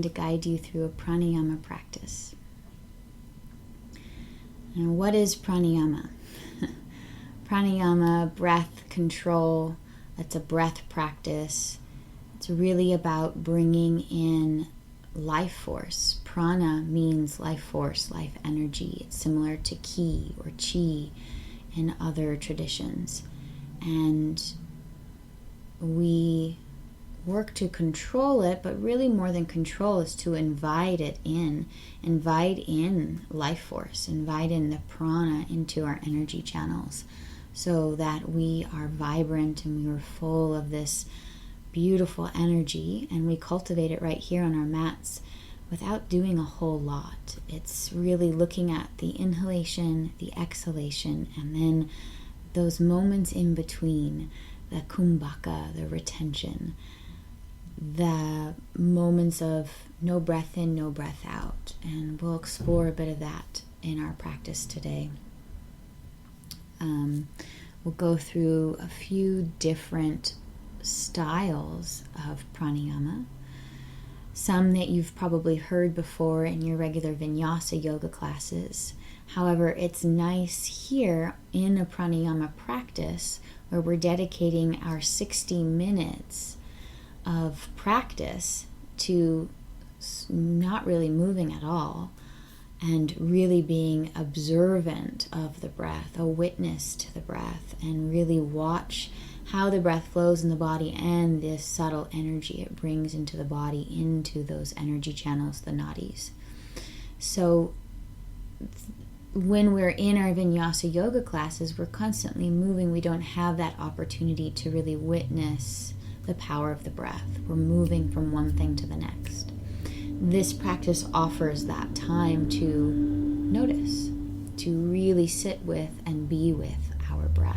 going to guide you through a pranayama practice. And what is pranayama? Pranayama, breath control, it's a breath practice. It's really about bringing in life force. Prana means life force, life energy. It's similar to ki or chi in other traditions. And we work to control it, but really more than control is to invite it in. Invite in life force, invite in the prana into our energy channels so that we are vibrant and we are full of this beautiful energy, and we cultivate it right here on our mats without doing a whole lot. It's really looking at the inhalation, the exhalation, and then those moments in between, the kumbhaka, the retention, the moments of no breath in, no breath out. And we'll explore a bit of that in our practice today. We'll go through a few different styles of pranayama. Some that you've probably heard before in your regular vinyasa yoga classes. However, it's nice here in a pranayama practice where we're dedicating our 60 minutes of practice to not really moving at all and really being observant of the breath, a witness to the breath, and really watch how the breath flows in the body and this subtle energy it brings into the body, into those energy channels, the nadis. So when we're in our vinyasa yoga classes, we're constantly moving. We don't have that opportunity to really witness the power of the breath. We're moving from one thing to the next. This practice offers that time to notice, to really sit with and be with our breath.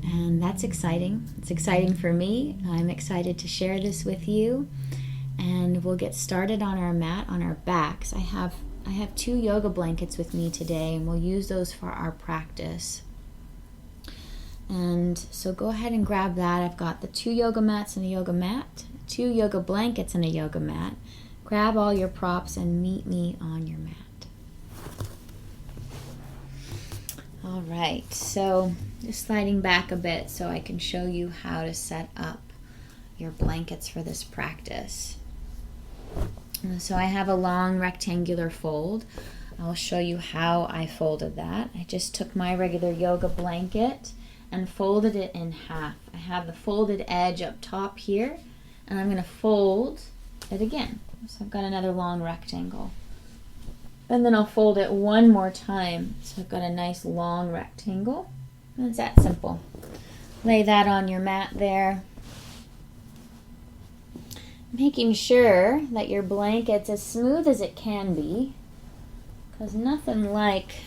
And that's exciting. It's exciting for me. I'm excited to share this with you. And we'll get started on our mat, on our backs. I have 2 yoga blankets with me today, and we'll use those for our practice. And so go ahead and grab that. I've got the 2 yoga mats and a yoga mat, 2 yoga blankets and a yoga mat. Grab all your props and meet me on your mat. All right, so just sliding back a bit so I can show you how to set up your blankets for this practice. So I have a long rectangular fold. I'll show you how I folded that. I just took my regular yoga blanket and folded it in half. I have the folded edge up top here, and I'm going to fold it again. So I've got another long rectangle. And then I'll fold it one more time. So I've got a nice long rectangle. And it's that simple. Lay that on your mat there. Making sure that your blanket's as smooth as it can be, because nothing like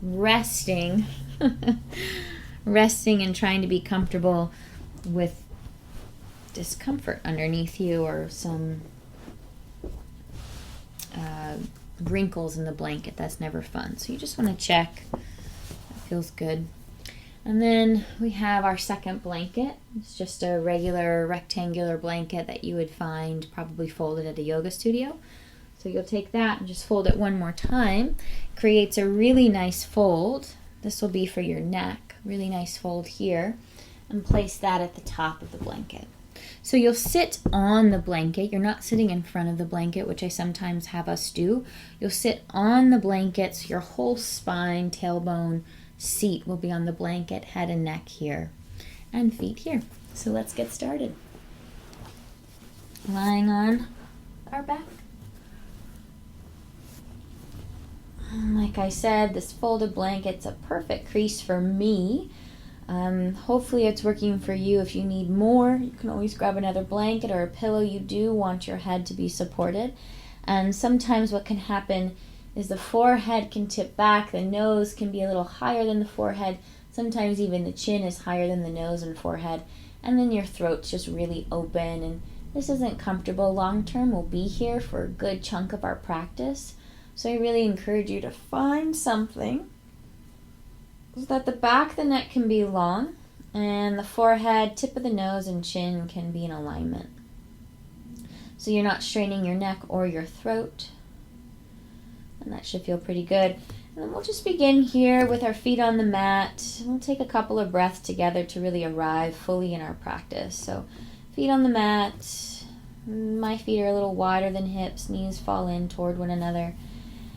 resting and trying to be comfortable with discomfort underneath you or some wrinkles in the blanket. That's never fun. So you just want to check. That feels good. And then we have our second blanket. It's just a regular rectangular blanket that you would find probably folded at a yoga studio. So you'll take that and just fold it one more time. Creates a really nice fold. This will be for your neck. Really nice fold here. And place that at the top of the blanket. So you'll sit on the blanket. You're not sitting in front of the blanket, which I sometimes have us do. You'll sit on the blanket, so your whole spine, tailbone, seat will be on the blanket, head and neck here, and feet here. So let's get started. Lying on our back. Like I said, this folded blanket's a perfect crease for me. Hopefully it's working for you. If you need more, you can always grab another blanket or a pillow. You do want your head to be supported. And sometimes what can happen is the forehead can tip back, the nose can be a little higher than the forehead. Sometimes even the chin is higher than the nose and forehead. And then your throat's just really open. And this isn't comfortable long term. We'll be here for a good chunk of our practice. So I really encourage you to find something so that the back of the neck can be long and the forehead, tip of the nose, and chin can be in alignment. so you're not straining your neck or your throat. And that should feel pretty good. And then we'll just begin here with our feet on the mat. We'll take a couple of breaths together to really arrive fully in our practice. So feet on the mat. My feet are a little wider than hips. Knees fall in toward one another.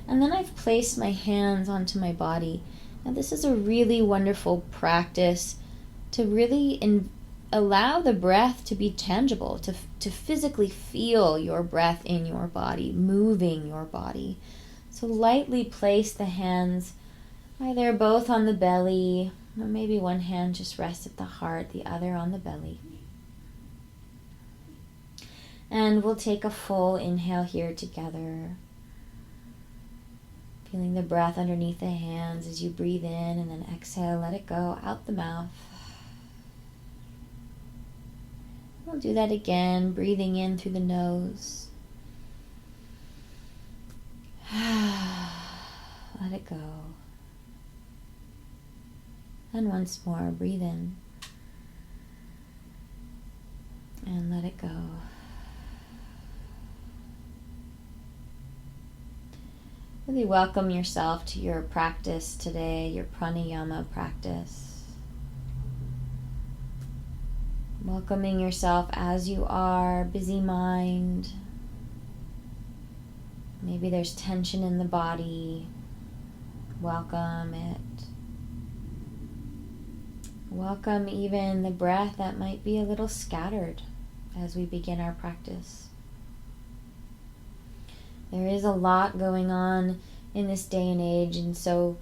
And then I've placed my hands onto my body. Now this is a really wonderful practice to really allow the breath to be tangible, to physically feel your breath in your body, moving your body. So lightly place the hands either both on the belly, or maybe one hand just rests at the heart, the other on the belly. And we'll take a full inhale here together. Feeling the breath underneath the hands as you breathe in, and then exhale, let it go out the mouth. We'll do that again, breathing in through the nose. Let it go. And once more, breathe in. And let it go. Really welcome yourself to your practice today, your pranayama practice. Welcoming yourself as you are, busy mind. Maybe there's tension in the body. Welcome it. Welcome even the breath that might be a little scattered as we begin our practice. There is a lot going on in this day and age, and so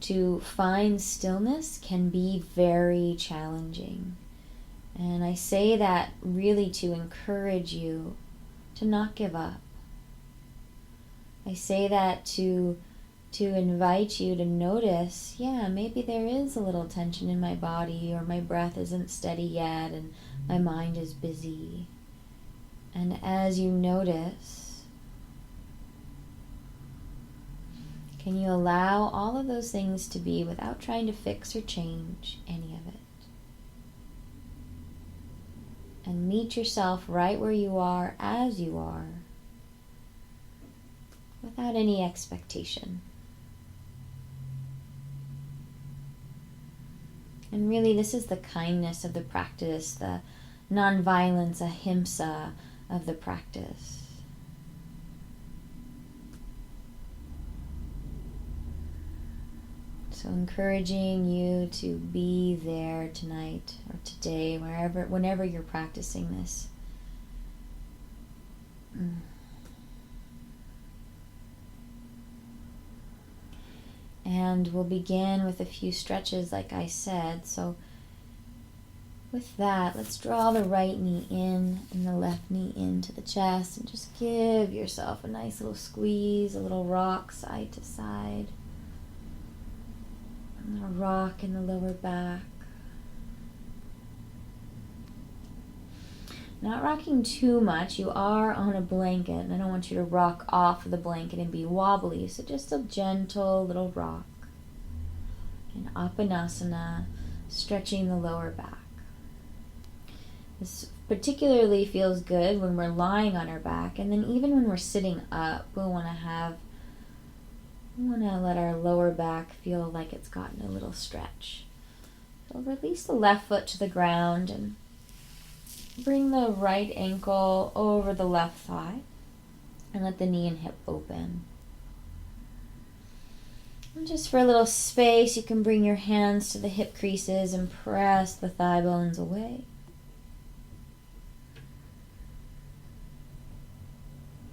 to find stillness can be very challenging. And I say that really to encourage you to not give up. I say that to invite you to notice, yeah, maybe there is a little tension in my body, or my breath isn't steady yet, and my mind is busy. And as you notice, can you allow all of those things to be without trying to fix or change any of it? And meet yourself right where you are, as you are, without any expectation. And really, this is the kindness of the practice, the non-violence, ahimsa of the practice. So encouraging you to be there tonight or today, whenever you're practicing this. And we'll begin with a few stretches like I said. So with that, let's draw the right knee in and the left knee into the chest, and just give yourself a nice little squeeze, a little rock side to side. A little rock in the lower back. Not rocking too much. You are on a blanket, and I don't want you to rock off the blanket and be wobbly. So just a gentle little rock. And Apanasana, stretching the lower back. This particularly feels good when we're lying on our back, and then even when we're sitting up, we want to let our lower back feel like it's gotten a little stretch. So release the left foot to the ground and bring the right ankle over the left thigh and let the knee and hip open. And just for a little space, you can bring your hands to the hip creases and press the thigh bones away.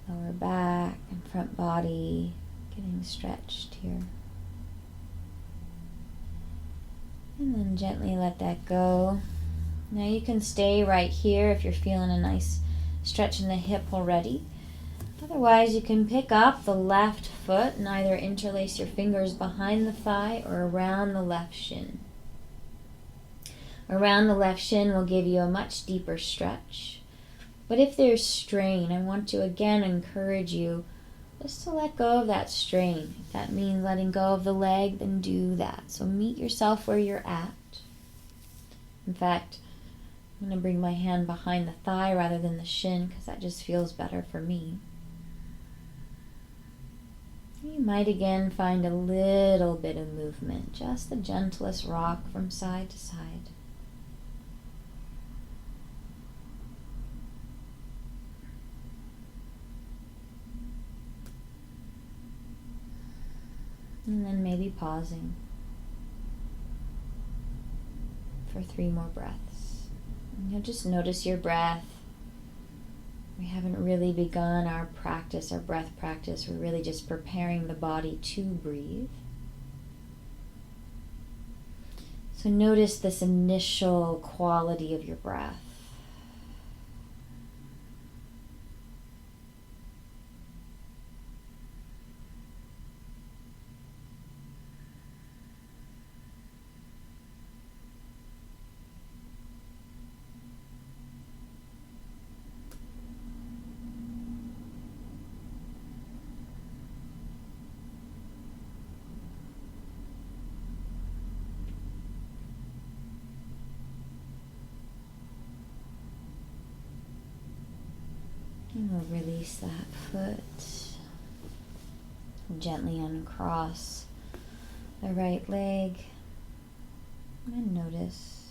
Lower back and front body getting stretched here. And then gently let that go. Now you can stay right here if you're feeling a nice stretch in the hip already. Otherwise, you can pick up the left foot and either interlace your fingers behind the thigh or around the left shin. Around the left shin will give you a much deeper stretch. But if there's strain, I want to again encourage you just to let go of that strain. If that means letting go of the leg, then do that. So meet yourself where you're at. In fact, I'm going to bring my hand behind the thigh rather than the shin because that just feels better for me. You might again find a little bit of movement, just the gentlest rock from side to side. And then maybe pausing for 3 more breaths. And you'll just notice your breath. We haven't really begun our practice, our breath practice. We're really just preparing the body to breathe. So notice this initial quality of your breath. And we'll release that foot. Gently uncross the right leg. And notice.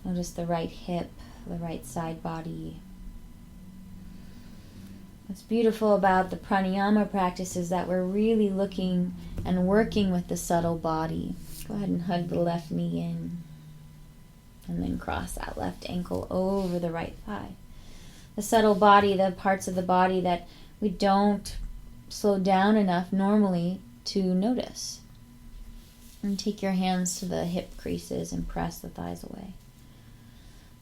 Notice the right hip, the right side body. What's beautiful about the pranayama practice is that we're really looking and working with the subtle body. Go ahead and hug the left knee in. And then cross that left ankle over the right thigh. The subtle body, the parts of the body that we don't slow down enough normally to notice. And take your hands to the hip creases and press the thighs away.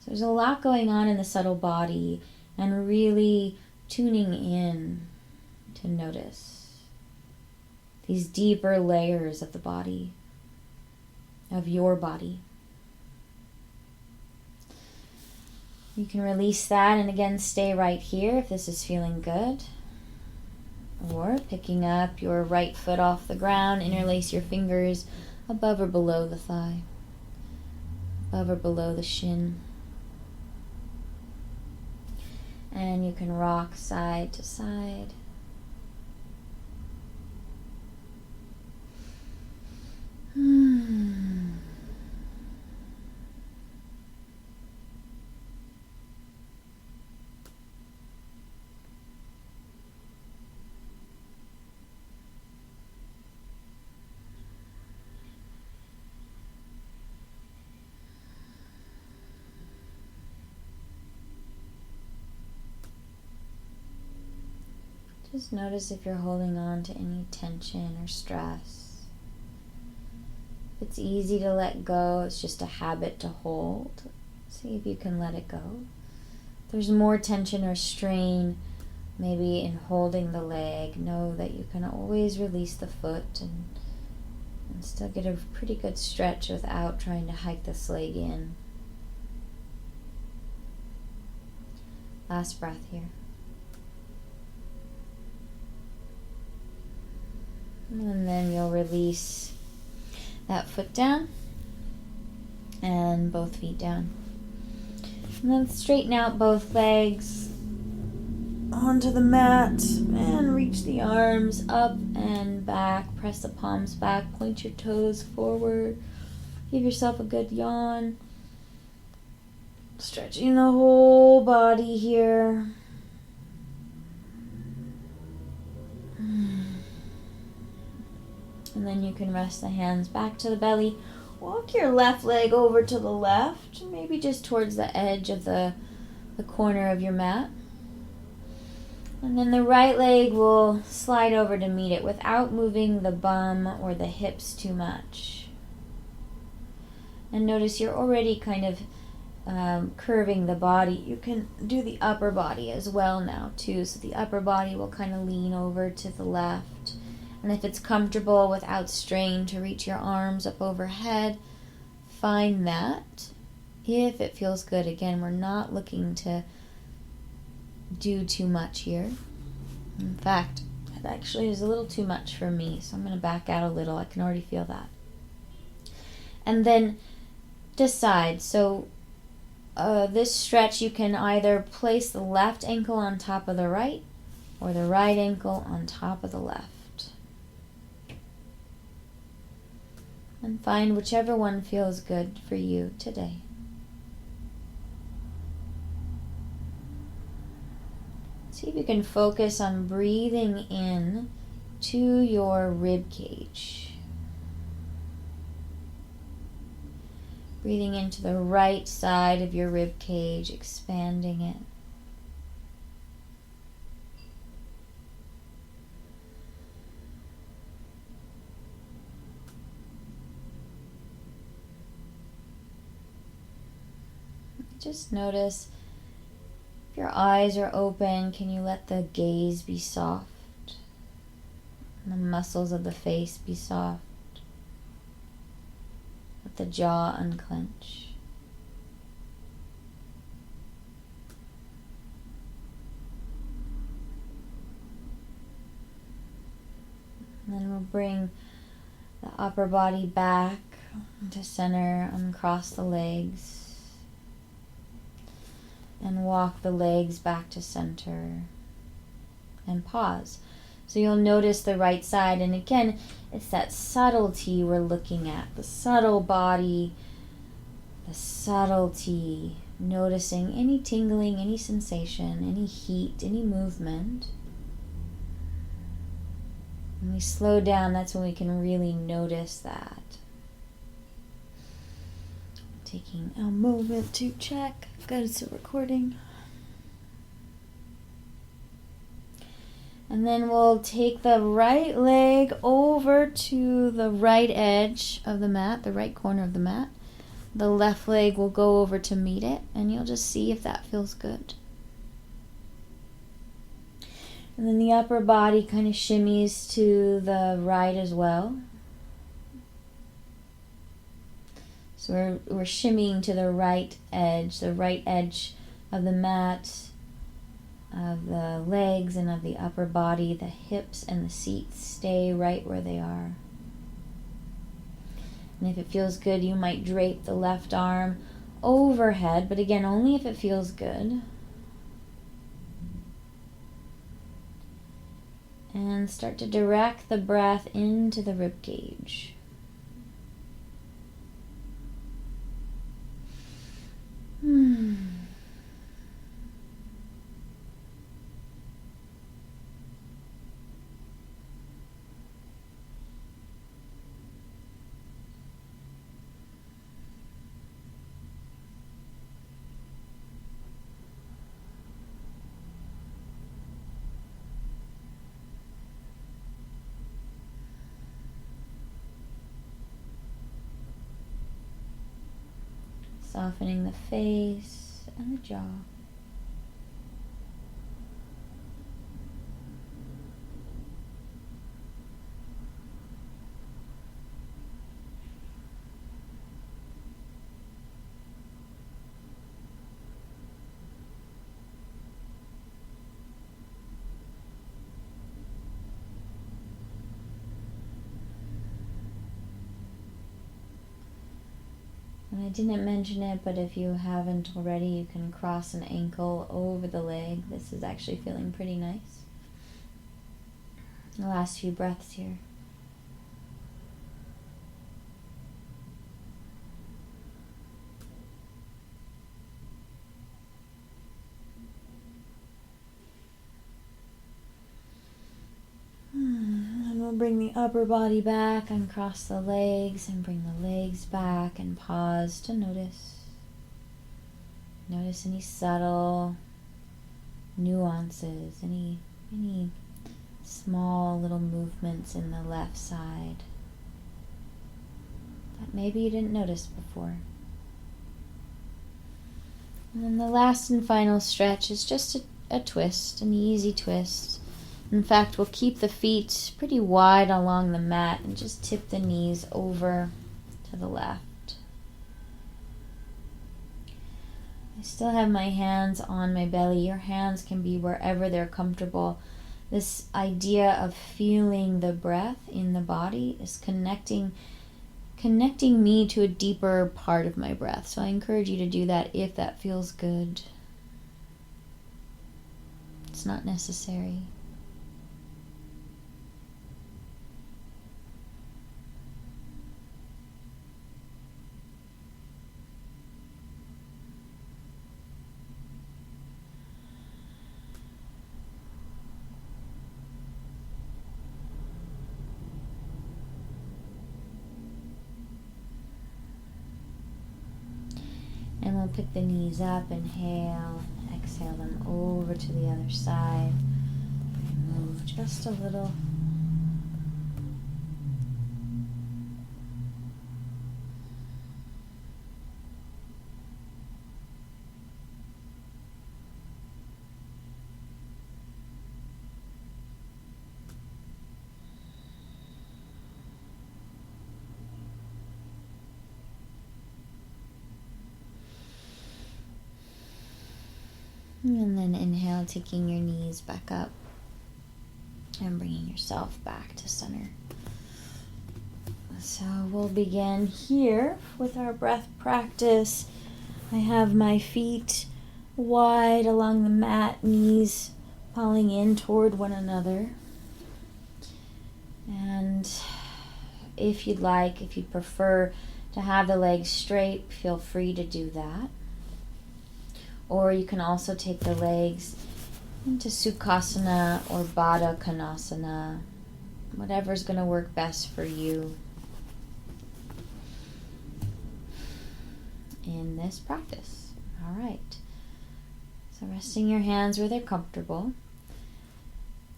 So there's a lot going on in the subtle body and really tuning in to notice these deeper layers of the body, of your body. You can release that and again stay right here if this is feeling good. Or picking up your right foot off the ground, interlace your fingers above or below the thigh, above or below the shin. And you can rock side to side. Just notice if you're holding on to any tension or stress. If it's easy to let go, it's just a habit to hold. See if you can let it go. If there's more tension or strain, maybe in holding the leg, know that you can always release the foot and still get a pretty good stretch without trying to hike this leg in. Last breath here. And then you'll release that foot down and both feet down. And then straighten out both legs onto the mat and reach the arms up and back. Press the palms back, point your toes forward. Give yourself a good yawn. Stretching the whole body here. And then you can rest the hands back to the belly. Walk your left leg over to the left, maybe just towards the edge of the corner of your mat. And then the right leg will slide over to meet it without moving the bum or the hips too much. And notice you're already kind of curving the body. You can do the upper body as well now too. So the upper body will kind of lean over to the left. And if it's comfortable without strain to reach your arms up overhead, find that. If it feels good, again, we're not looking to do too much here. In fact, it actually is a little too much for me, so I'm going to back out a little. I can already feel that. And then decide. So this stretch, you can either place the left ankle on top of the right or the right ankle on top of the left. And find whichever one feels good for you today. See if you can focus on breathing in to your rib cage. Breathing into the right side of your rib cage, expanding it. Just notice if your eyes are open, can you let the gaze be soft? And the muscles of the face be soft. Let the jaw unclench. And then we'll bring the upper body back to center, uncross the legs. And walk the legs back to center. And pause. So you'll notice the right side, and again, it's that subtlety we're looking at. The subtle body, the subtlety. Noticing any tingling, any sensation, any heat, any movement. When we slow down, that's when we can really notice that. Taking a moment to check. Good, it's a recording. And then we'll take the right leg over to the right edge of the mat, the right corner of the mat. The left leg will go over to meet it, and you'll just see if that feels good. And then the upper body kind of shimmies to the right as well. So we're shimmying to the right edge of the mat, of the legs and of the upper body. The hips and the seat stay right where they are. And if it feels good, you might drape the left arm overhead, but again, only if it feels good. And start to direct the breath into the rib cage. Softening the face and the jaw. And I didn't mention it, but if you haven't already, you can cross an ankle over the leg. This is actually feeling pretty nice. The last few breaths here. Bring the upper body back, uncross the legs, and bring the legs back, and pause to notice. Notice any subtle nuances, any small little movements in the left side that maybe you didn't notice before. And then the last and final stretch is just a twist, an easy twist. In fact, we'll keep the feet pretty wide along the mat and just tip the knees over to the left. I still have my hands on my belly. Your hands can be wherever they're comfortable. This idea of feeling the breath in the body is connecting connecting me to a deeper part of my breath. So I encourage you to do that if that feels good. It's not necessary. And we'll pick the knees up, inhale, exhale them over to the other side. Move just a little. And then inhale, taking your knees back up and bringing yourself back to center. So we'll begin here with our breath practice. I have my feet wide along the mat, knees falling in toward one another. And if you'd like, if you'd prefer to have the legs straight, feel free to do that. Or you can also take the legs into Sukhasana or Baddha Konasana, whatever's going to work best for you in this practice. All right. So resting your hands where they're comfortable.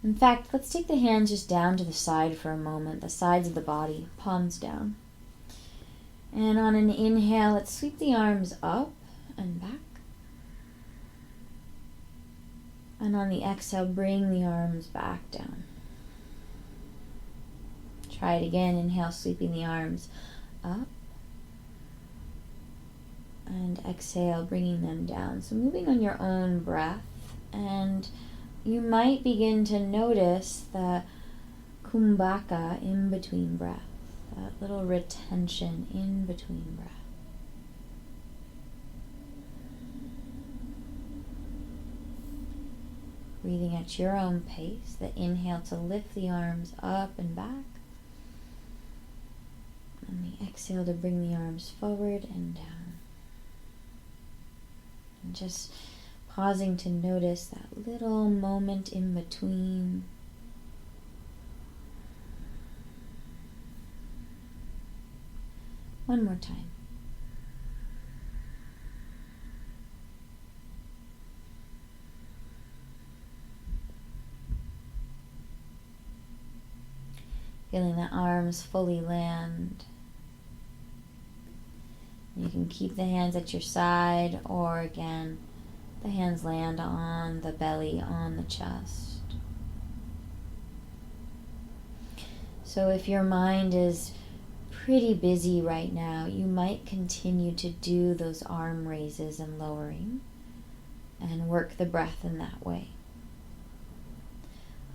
In fact, let's take the hands just down to the side for a moment, the sides of the body, palms down. And on an inhale, let's sweep the arms up and back. And on the exhale, bring the arms back down. Try it again. Inhale, sweeping the arms up. And exhale, bringing them down. So moving on your own breath. And you might begin to notice the kumbhaka in between breath. That little retention in between breath. Breathing at your own pace. The inhale to lift the arms up and back. And the exhale to bring the arms forward and down. And just pausing to notice that little moment in between. One more time. Feeling the arms fully land. You can keep the hands at your side, or again, the hands land on the belly, on the chest. So if your mind is pretty busy right now, you might continue to do those arm raises and lowering and work the breath in that way.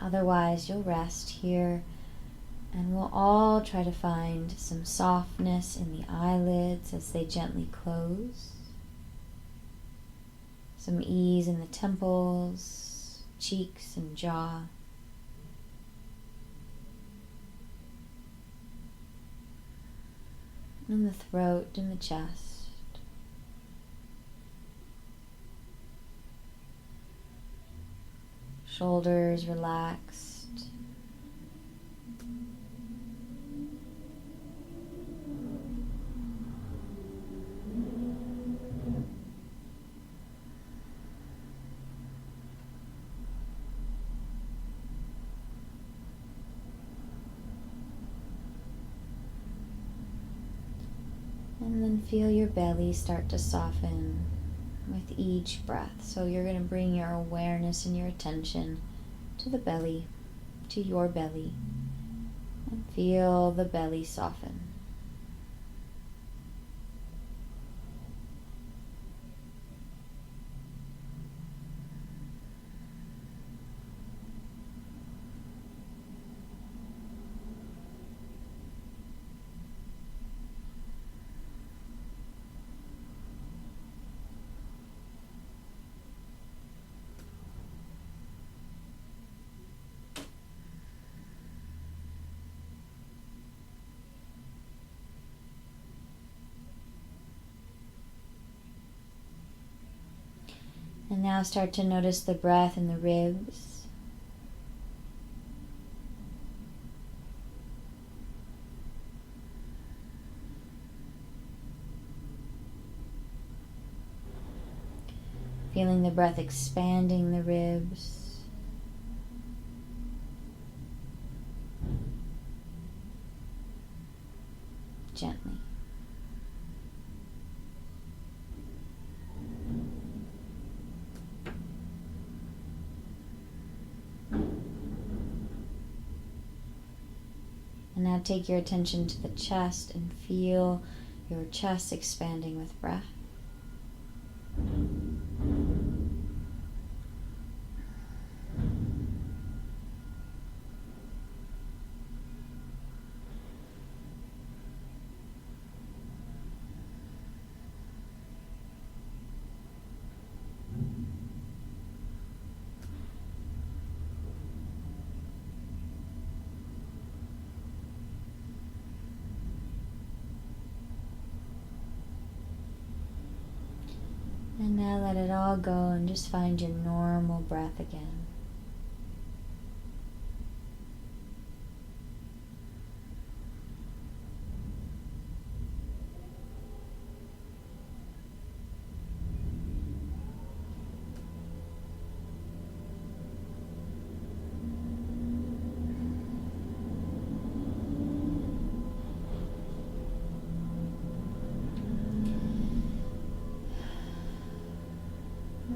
Otherwise, you'll rest here. And we'll all try to find some softness in the eyelids as they gently close. Some ease in the temples, cheeks, and jaw. And the throat and the chest. Shoulders relaxed. And then feel your belly start to soften with each breath. So you're going to bring your awareness and your attention to the belly, to your belly, and feel the belly soften. And now start to notice the breath in the ribs. Feeling the breath expanding the ribs. Gently. And now take your attention to the chest and feel your chest expanding with breath. And now let it all go and just find your normal breath again.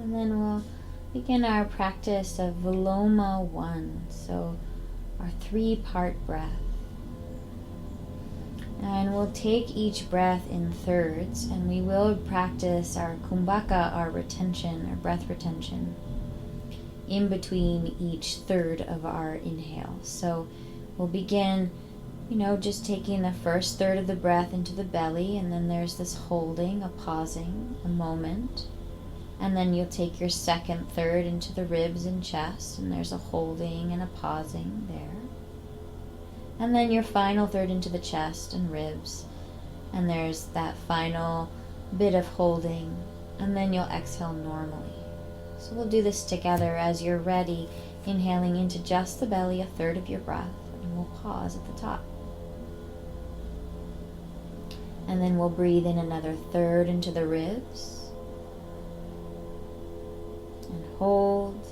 And then we'll begin our practice of Viloma 1, so our 3-part breath. And we'll take each breath in thirds, and we will practice our kumbhaka, our retention, our breath retention, in between each third of our inhale. So we'll begin, just taking the first third of the breath into the belly, and then there's this holding, a pausing, a moment. And then you'll take your second third into the ribs and chest, and there's a holding and a pausing there. And then your final third into the chest and ribs, and there's that final bit of holding, and then you'll exhale normally. So we'll do this together as you're ready, inhaling into just the belly, a third of your breath, and we'll pause at the top. And then we'll breathe in another third into the ribs. And hold,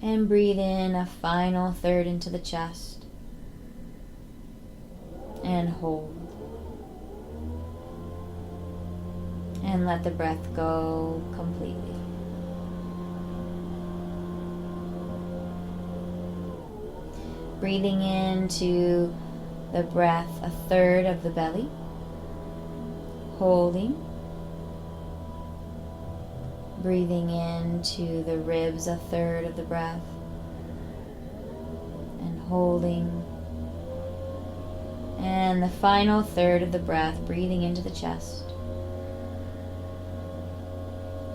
and breathe in a final third into the chest, and hold, and let the breath go completely. Breathing into the breath a third of the belly, holding. Breathing into the ribs a third of the breath, and holding. And the final third of the breath, breathing into the chest.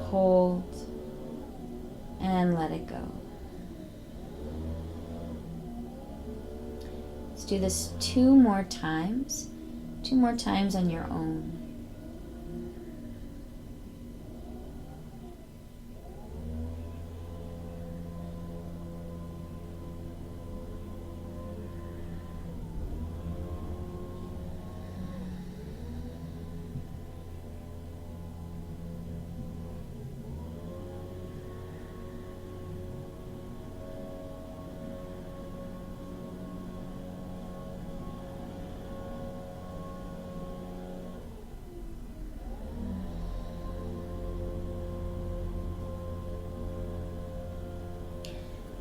Hold, and let it go. Let's do this 2 more times on your own.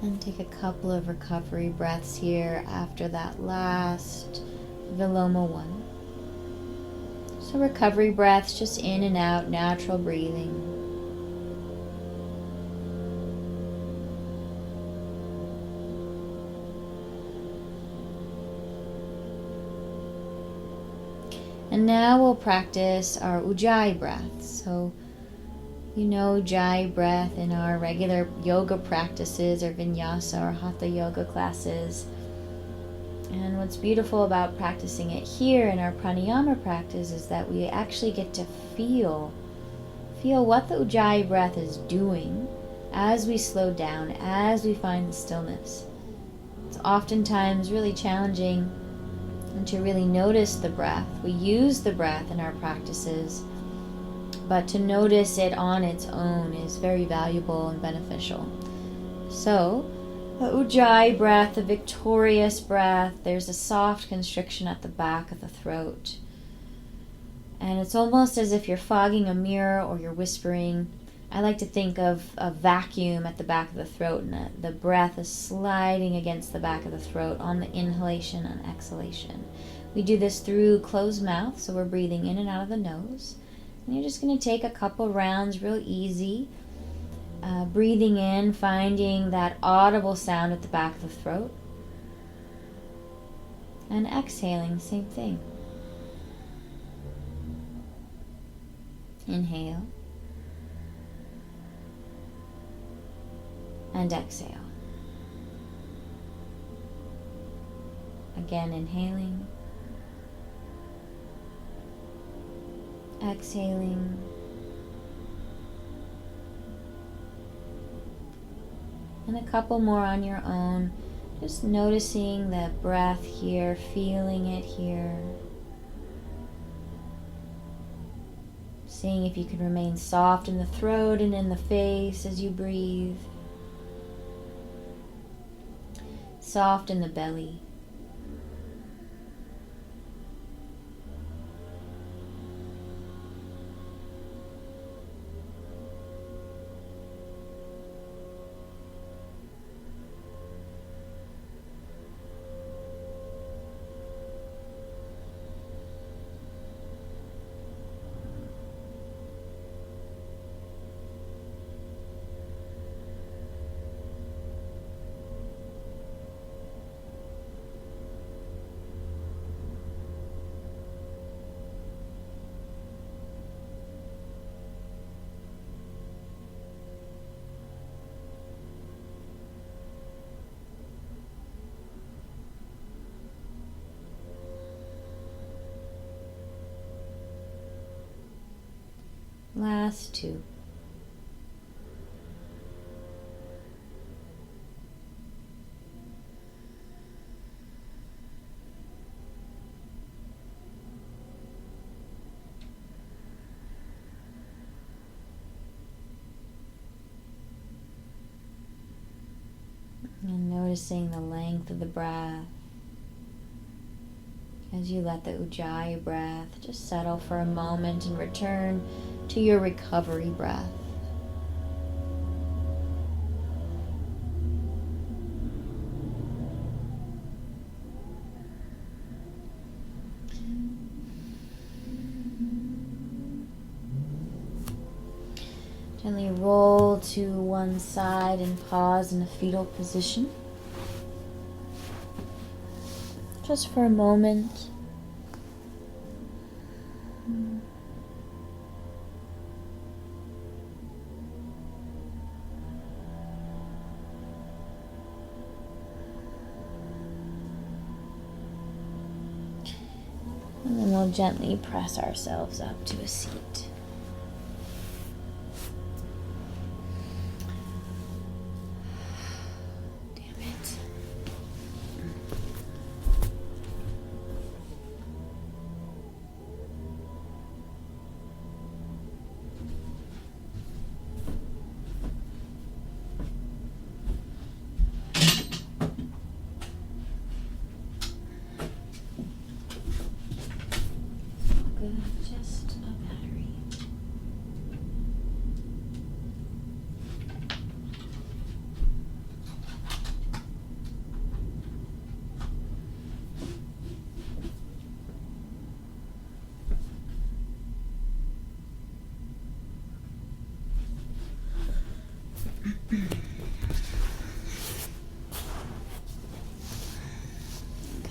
And take a couple of recovery breaths here after that last Viloma 1. So recovery breaths, just in and out, natural breathing. And now we'll practice our Ujjayi breath. So Ujjayi breath in our regular yoga practices or vinyasa or hatha yoga classes. And what's beautiful about practicing it here in our pranayama practice is that we actually get to feel Feel what the Ujjayi breath is doing as we slow down, as we find the stillness. It's oftentimes really challenging to really notice the breath. We use the breath in our practices, but to notice it on its own is very valuable and beneficial. So, the Ujjayi breath, the victorious breath, there's a soft constriction at the back of the throat. And it's almost as if you're fogging a mirror or you're whispering. I like to think of a vacuum at the back of the throat, and the breath is sliding against the back of the throat on the inhalation and exhalation. We do this through closed mouth, so we're breathing in and out of the nose. And you're just going to take a couple rounds real easy. Breathing in, finding that audible sound at the back of the throat. And exhaling, same thing. Inhale. And exhale. Again, inhaling. Exhaling. And a couple more on your own. Just noticing the breath here, feeling it here. Seeing if you can remain soft in the throat and in the face as you breathe. Soft in the belly. Last two. And noticing the length of the breath as you let the Ujjayi breath just settle for a moment and return to your recovery breath. Gently roll to one side and pause in a fetal position. Just for a moment. And then we'll gently press ourselves up to a seat. Just a battery.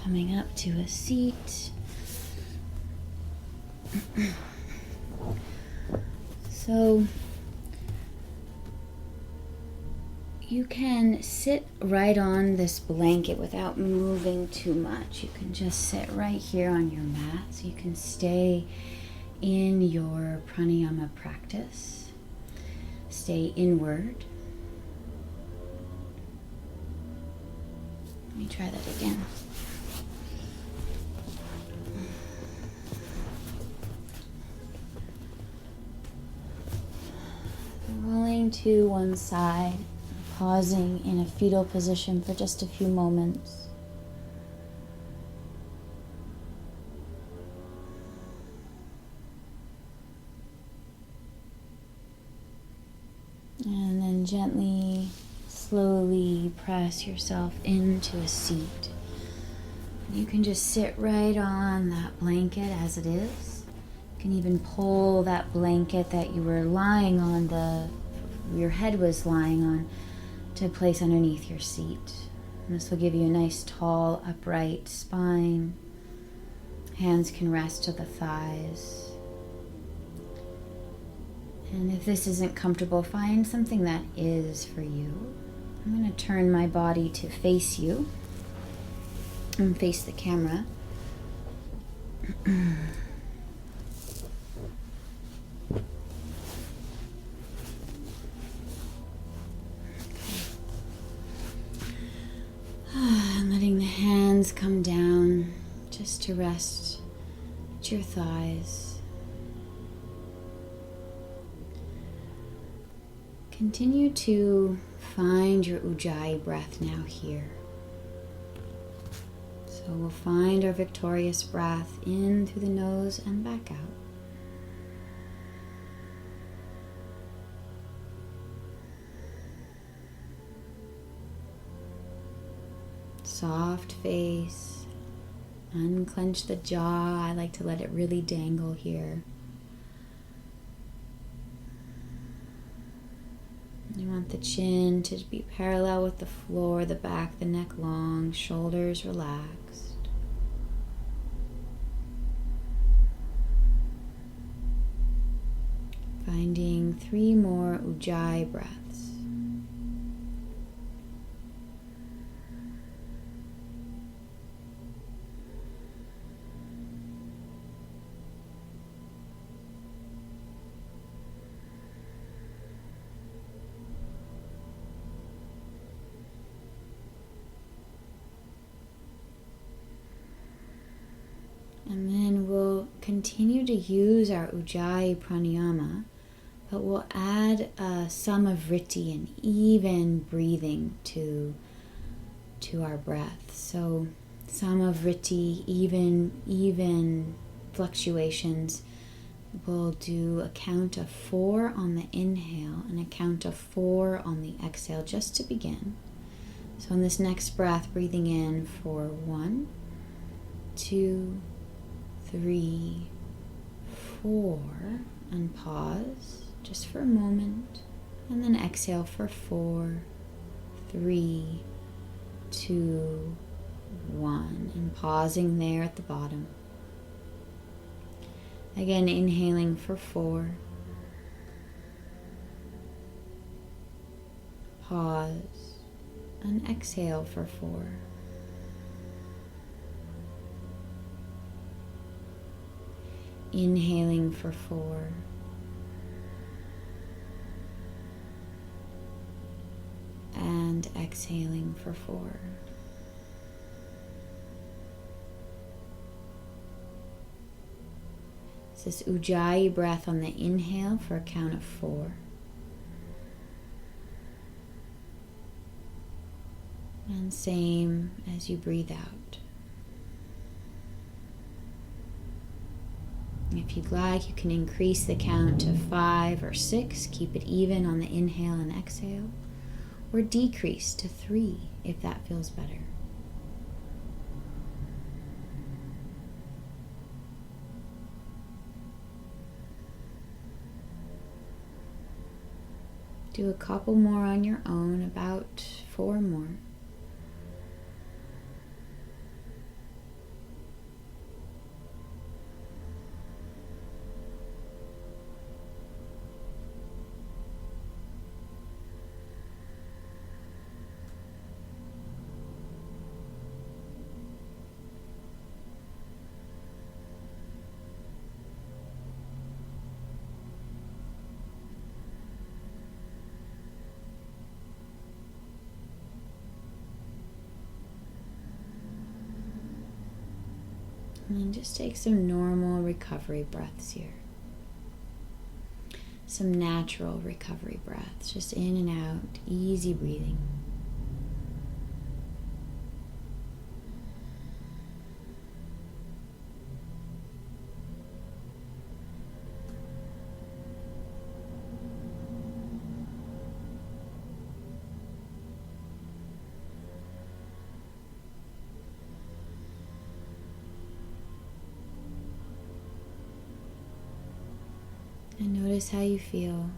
Coming up to a seat. So you can sit right on this blanket without moving too much. You can just sit right here on your mat so you can stay in your pranayama practice. stay inward. Let me try that again. Rolling to one side, pausing in a fetal position for just a few moments. And then gently, slowly press yourself into a seat. You can just sit right on that blanket as it is. You can even pull that blanket that you were lying on, your head was lying on, to place underneath your seat. And this will give you a nice tall, upright spine. Hands can rest to the thighs. And if this isn't comfortable, find something that is for you. I'm going to turn my body to face you and face the camera. And letting the hands come down just to rest at your thighs. Continue to find your Ujjayi breath now here. So we'll find our victorious breath in through the nose and back out. Soft face, unclench the jaw. I like to let it really dangle here. You want the chin to be parallel with the floor, the back, the neck long, shoulders relaxed. Finding 3 more Ujjayi breaths. And then we'll continue to use our Ujjayi pranayama, but we'll add some of vritti and even breathing to our breath. So some of vritti, even fluctuations. We'll do a count of 4 on the inhale and a count of 4 on the exhale, just to begin. So in this next breath, breathing in for 1, 2, 3, 4, and pause just for a moment, and then exhale for 4, 3, 2, 1, and pausing there at the bottom. Again, inhaling for 4, pause, and exhale for 4. Inhaling for 4, and exhaling for 4. This is Ujjayi breath on the inhale for a count of 4. And same as you breathe out. If you'd like, you can increase the count to 5 or 6, keep it even on the inhale and exhale, or decrease to 3 if that feels better. Do a couple more on your own, about 4 more. And then just take some normal recovery breaths here. Some natural recovery breaths, just in and out, easy breathing. And notice how you feel.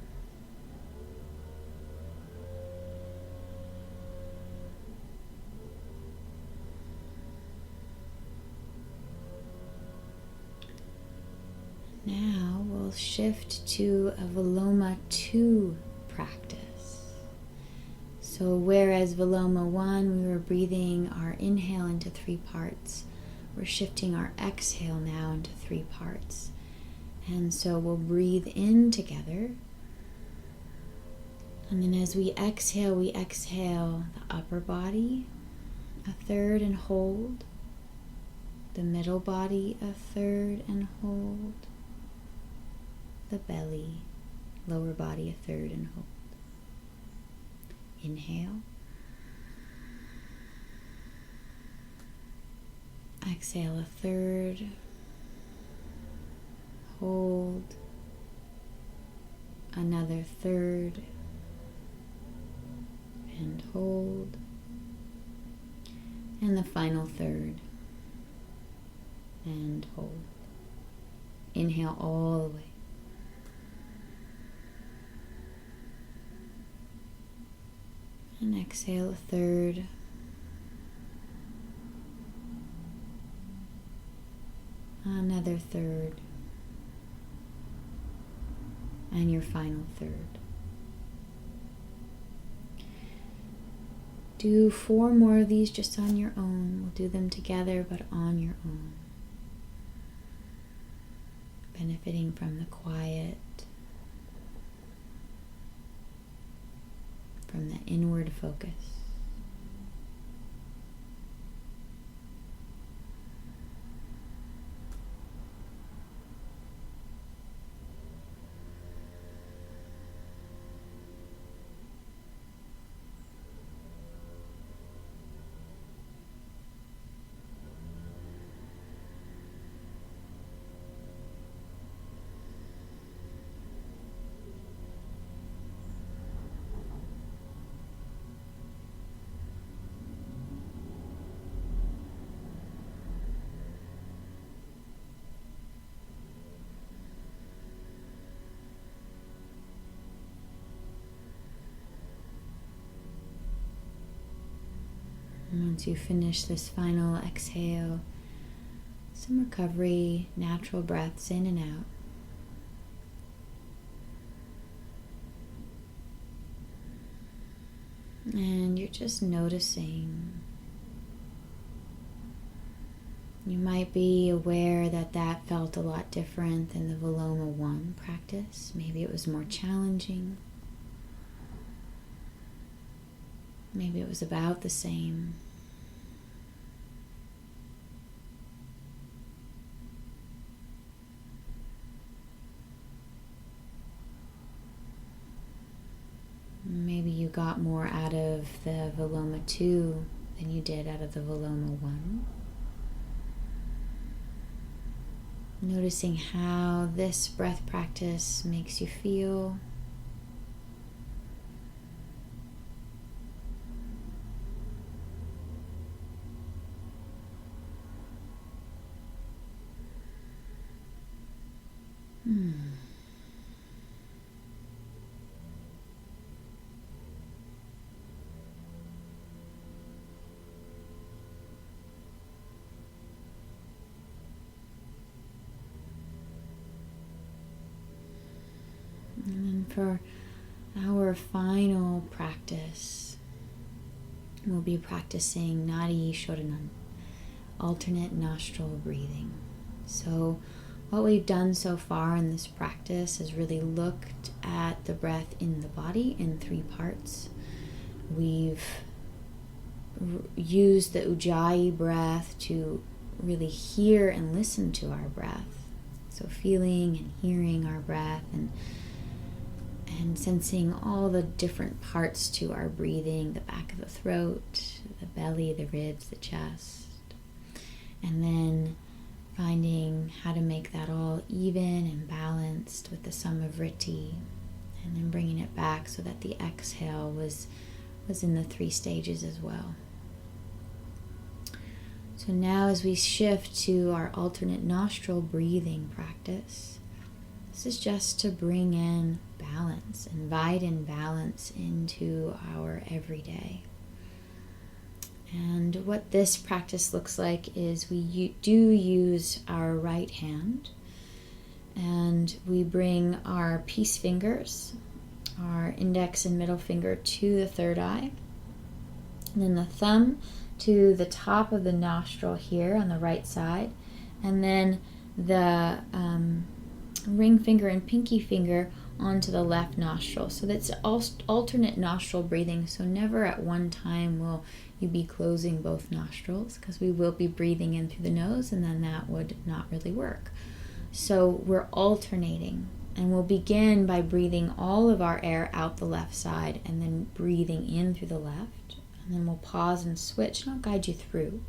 Now we'll shift to a Viloma 2 practice. So whereas Viloma 1, we were breathing our inhale into 3 parts, we're shifting our exhale now into 3 parts. And so we'll breathe in together. And then as we exhale the upper body, a third and hold. The middle body, a third and hold. The belly, lower body, a third and hold. Inhale. Exhale, a third. Hold. Another third. And hold. And the final third. And hold. Inhale all the way. And exhale a third. Another third. And your final third. Do 4 more of these just on your own. We'll do them together, but on your own. Benefiting from the quiet, from the inward focus. And once you finish this final exhale, some recovery, natural breaths in and out. And you're just noticing. You might be aware that that felt a lot different than the Viloma 1 practice. Maybe it was more challenging. Maybe it was about the same. Maybe you got more out of the Viloma 2 than you did out of the Viloma 1. Noticing how this breath practice makes you feel. And then for our final practice, we'll be practicing Nadi Shodanam, alternate nostril breathing. So what we've done so far in this practice is really looked at the breath in the body in 3 parts. We've used the Ujjayi breath to really hear and listen to our breath. So feeling and hearing our breath and sensing all the different parts to our breathing, the back of the throat, the belly, the ribs, the chest. And then finding how to make that all even and balanced with the Samavriti. And then bringing it back so that the exhale was in the 3 stages as well. So now as we shift to our alternate nostril breathing practice, this is just to bring in balance, invite in balance into our everyday. And what this practice looks like is we do use our right hand, and we bring our peace fingers, our index and middle finger to the third eye, and then the thumb to the top of the nostril here on the right side, and then the ring finger and pinky finger onto the left nostril. So that's alternate nostril breathing. So never at one time will you be closing both nostrils, because we will be breathing in through the nose, and then that would not really work. So we're alternating, and we'll begin by breathing all of our air out the left side and then breathing in through the left. And then we'll pause and switch, and I'll guide you through.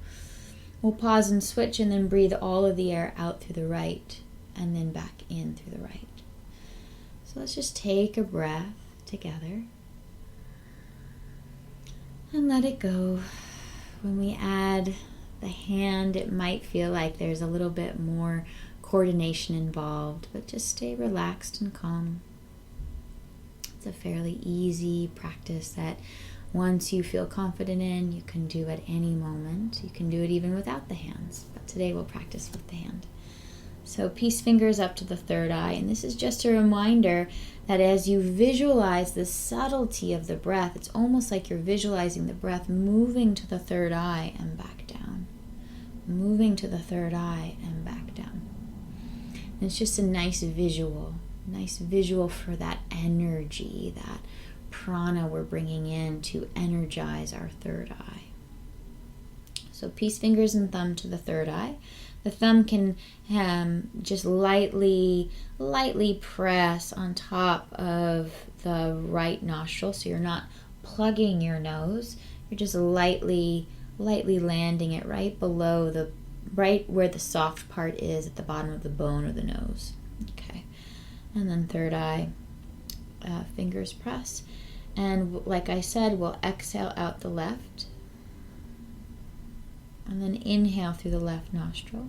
We'll pause and switch and then breathe all of the air out through the right and then back in through the right. So let's just take a breath together and let it go. When we add the hand, it might feel like there's a little bit more coordination involved, but just stay relaxed and calm. It's a fairly easy practice that once you feel confident in, you can do at any moment. You can do it even without the hands, but today we'll practice with the hand. So peace fingers up to the third eye, and this is just a reminder that as you visualize the subtlety of the breath, it's almost like you're visualizing the breath moving to the third eye and back down. Moving to the third eye and back down. And it's just a nice visual for that energy, that prana we're bringing in to energize our third eye. So peace fingers and thumb to the third eye. The thumb can just lightly press on top of the right nostril, so you're not plugging your nose. You're just lightly landing it right below right where the soft part is at the bottom of the bone or the nose. Okay, and then third eye, fingers press. And like I said, we'll exhale out the left. And then inhale through the left nostril.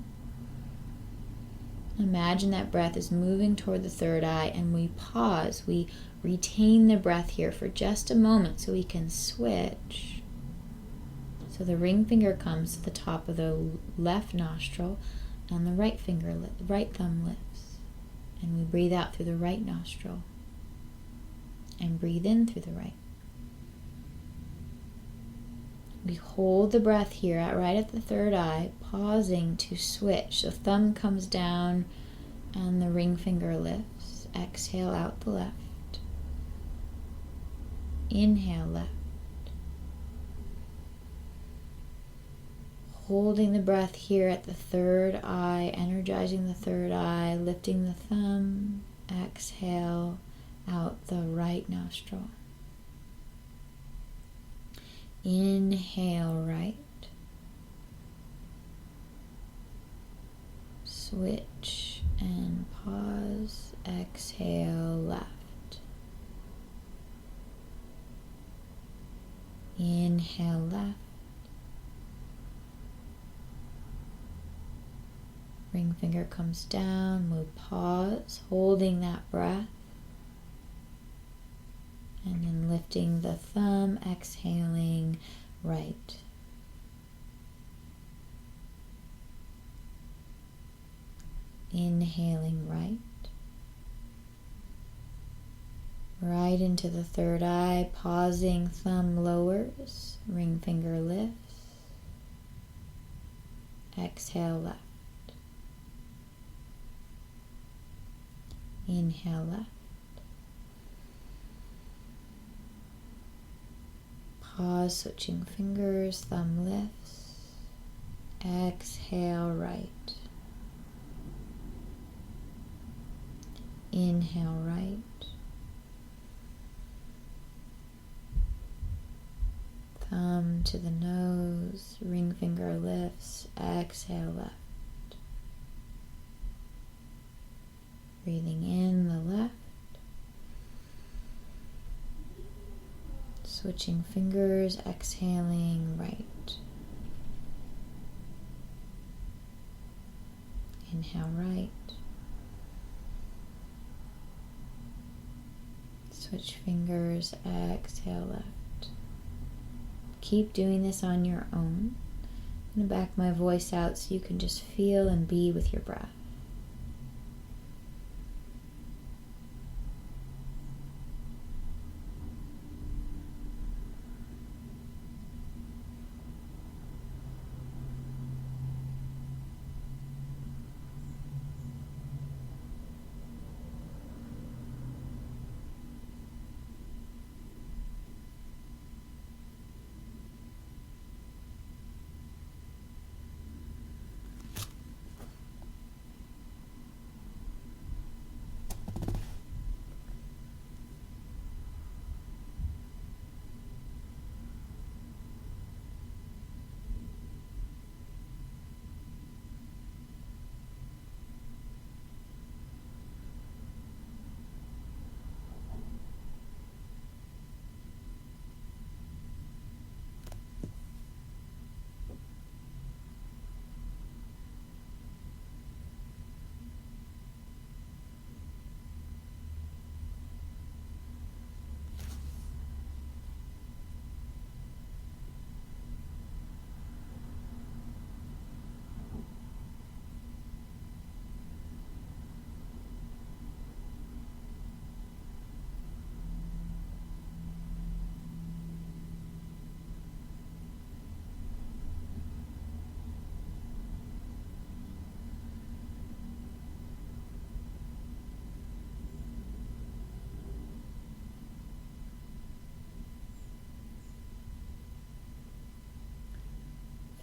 Imagine that breath is moving toward the third eye, and we pause. We retain the breath here for just a moment so we can switch. So the ring finger comes to the top of the left nostril, and the right thumb lifts. And we breathe out through the right nostril. And breathe in through the right. We hold the breath here right at the third eye, pausing to switch. The thumb comes down and the ring finger lifts. Exhale out the left. Inhale left. Holding the breath here at the third eye, energizing the third eye, lifting the thumb. Exhale out the right nostril. Inhale right. Switch and pause. Exhale left. Inhale left. Ring finger comes down. We pause, holding that breath. And then lifting the thumb, exhaling right. Inhaling right. Right into the third eye, pausing, thumb lowers, ring finger lifts. Exhale left. Inhale left. Pause, switching fingers, thumb lifts. Exhale right. Inhale right. Thumb to the nose, ring finger lifts, exhale left. Breathing in the left. Switching fingers, exhaling right. Inhale right. Switch fingers, exhale left. Keep doing this on your own. I'm going to back my voice out so you can just feel and be with your breath.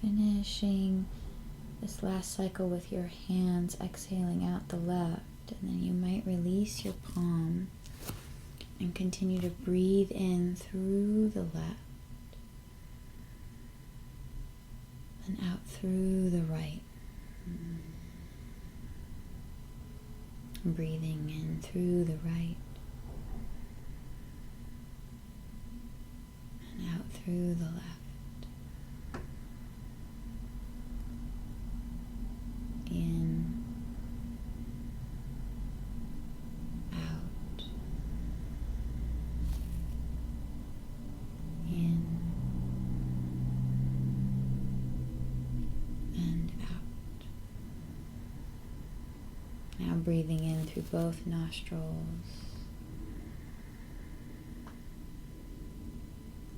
Finishing this last cycle with your hands, exhaling out the left, and then you might release your palm and continue to breathe in through the left and out through the right. Breathing in through the right and out through the left. In, out, in, and out. Now breathing in through both nostrils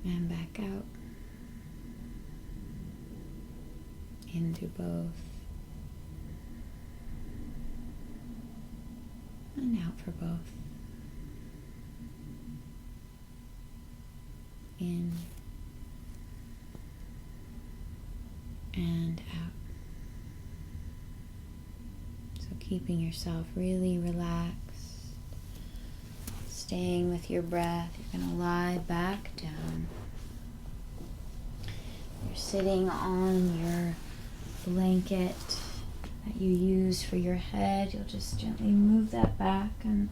and back out. In through both. And out for both. In and out. So keeping yourself really relaxed, staying with your breath. You're going to lie back down. You're sitting on your blanket that you use for your head. You'll just gently move that back, and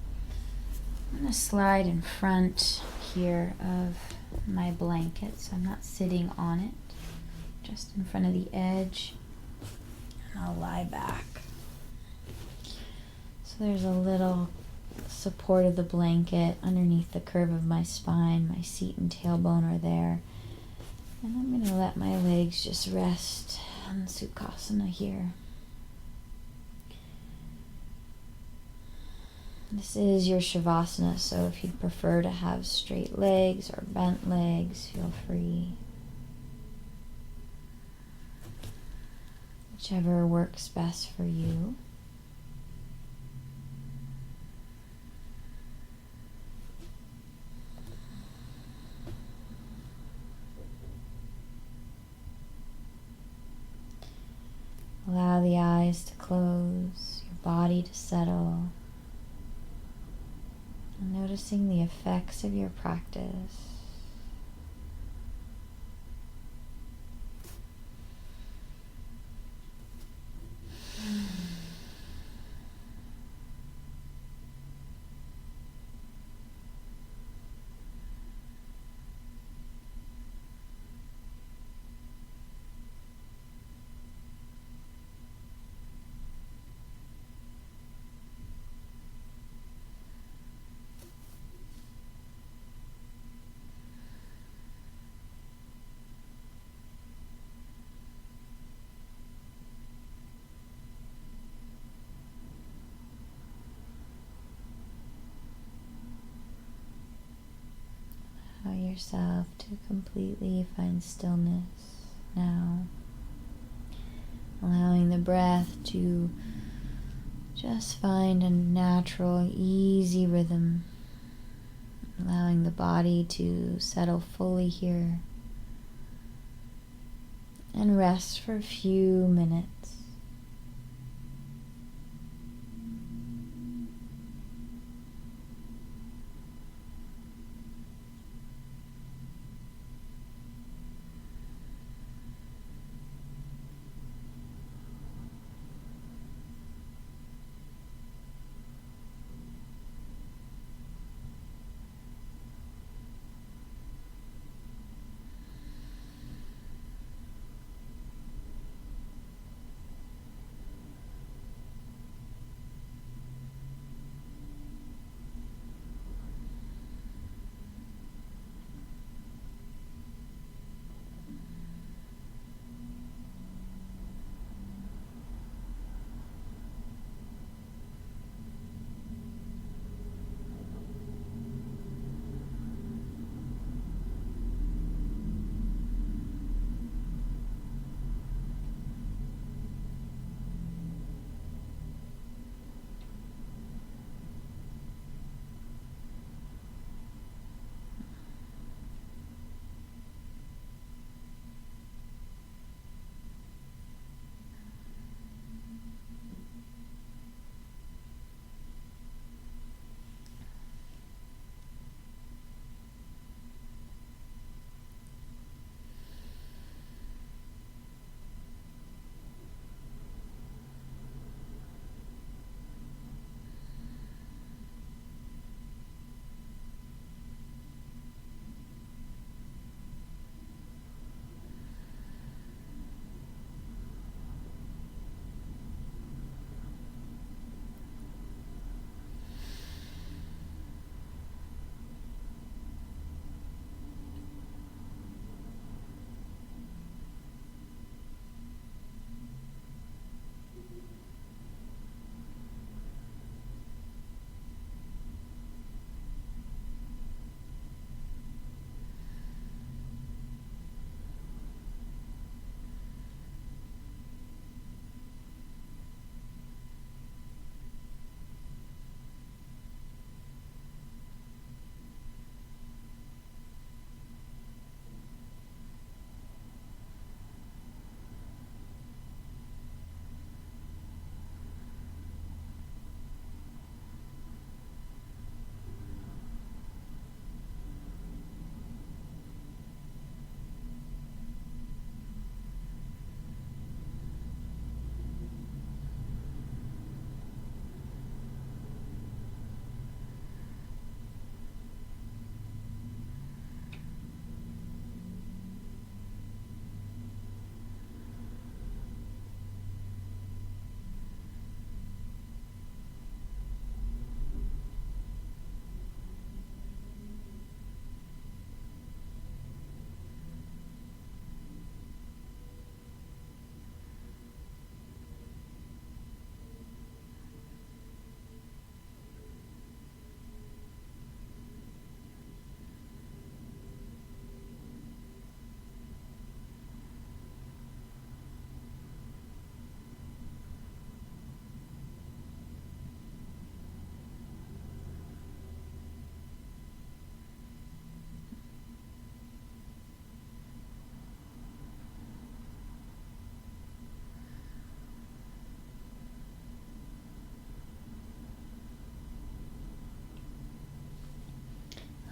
I'm going to slide in front here of my blanket, so I'm not sitting on it, just in front of the edge, and I'll lie back. So there's a little support of the blanket underneath the curve of my spine. My seat and tailbone are there, and I'm going to let my legs just rest on Sukhasana here. This is your Shavasana, so if you'd prefer to have straight legs or bent legs, feel free. Whichever works best for you. Allow the eyes to close, your body to settle, and noticing the effects of your practice. Allow yourself to completely find stillness now. Allowing the breath to just find a natural, easy rhythm. Allowing the body to settle fully here. And rest for a few minutes.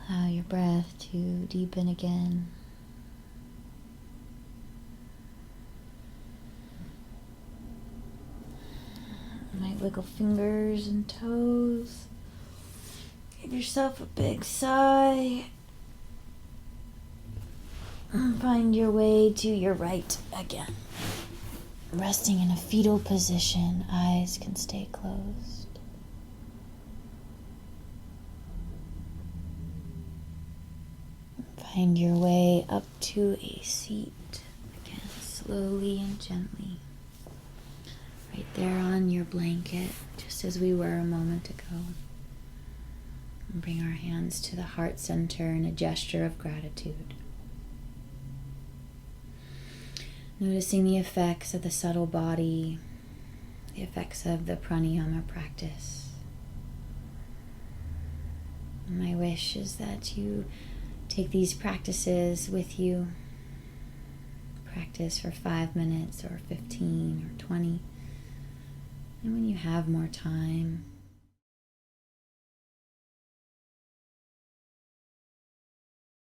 Allow your breath to deepen again. You might wiggle fingers and toes. Give yourself a big sigh. And find your way to your right again. Resting in a fetal position, eyes can stay closed. Find your way up to a seat. Again, slowly and gently. Right there on your blanket, just as we were a moment ago. And bring our hands to the heart center in a gesture of gratitude. Noticing the effects of the subtle body, the effects of the pranayama practice. My wish is that you take these practices with you. Practice for 5 minutes or 15 or 20. And when you have more time,